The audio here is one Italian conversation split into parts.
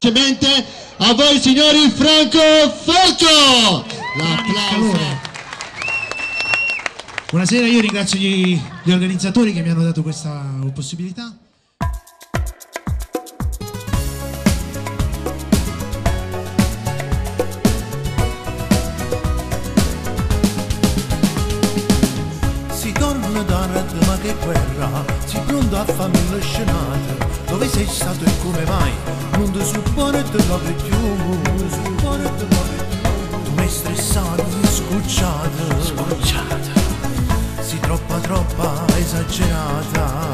Semplicemente a voi signori Franco Falco! L'applauso! Buonasera, io ringrazio gli organizzatori che mi hanno dato questa possibilità. Si torna da Red, ma che guerra, si pronto a farmi lo scenario. Dove sei stato e come mai? Non ti suppone te lo più, tu mi stressato, mi scocciata, si troppa esagerata.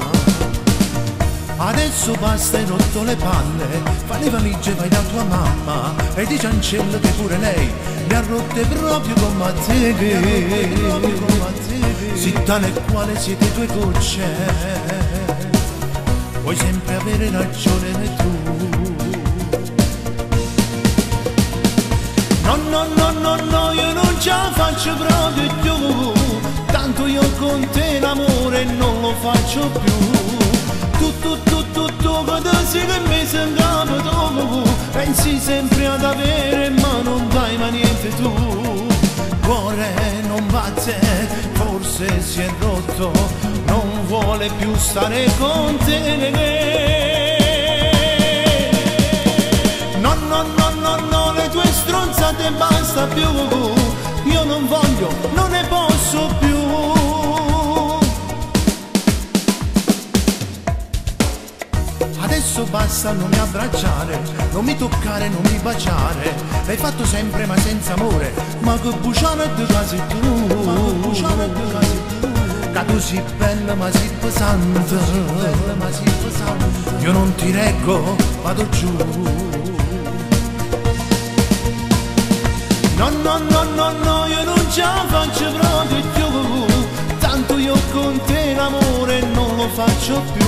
Adesso basta, hai rotto le palle, fai le valigie, vai da tua mamma e di Ciancella che pure lei le ha rotte proprio come te, sì, tale e quale siete due gocce. Vuoi sempre avere ragione tu. No, io non ce la faccio proprio più. Tanto io con te l'amore non lo faccio più. Tu, così che mi sembra tu. Pensi sempre ad avere ma non dai ma niente tu. Cuore non batte, forse si è rotto, non vuole più stare con te. No, le tue stronzate basta più, io non voglio, non ne posso più. Adesso basta, non mi abbracciare, non mi toccare, non mi baciare. L'hai fatto sempre ma senza amore, ma che buciana di casi tu. Che tu sei bella ma sei pesante, io non ti reggo, vado giù. No, io non ce la faccio proprio più. Tanto io con te l'amore non lo faccio più.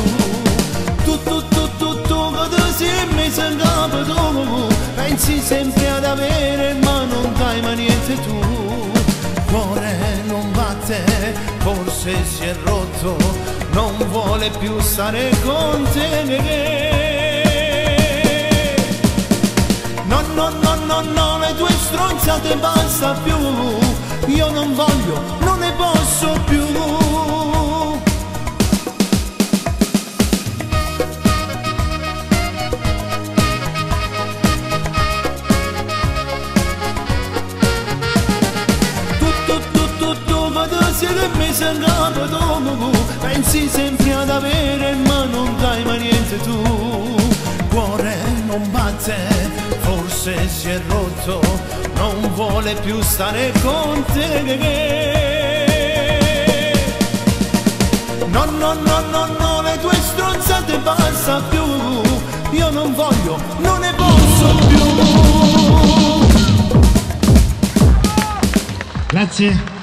Tu, così mi sembra tu. Pensi sempre ad avere ma non dai ma niente tu. Cuore non batte, forse si è rotto, non vuole più stare con te. No, le tue stronzate basta più, io non voglio, non ne posso più. Che mi sembra tu, pensi sempre ad avere ma non dai ma niente tu. Cuore non batte, forse si è rotto, non vuole più stare con te. No, le tue stronzate basta più, io non voglio, non ne posso più. Grazie.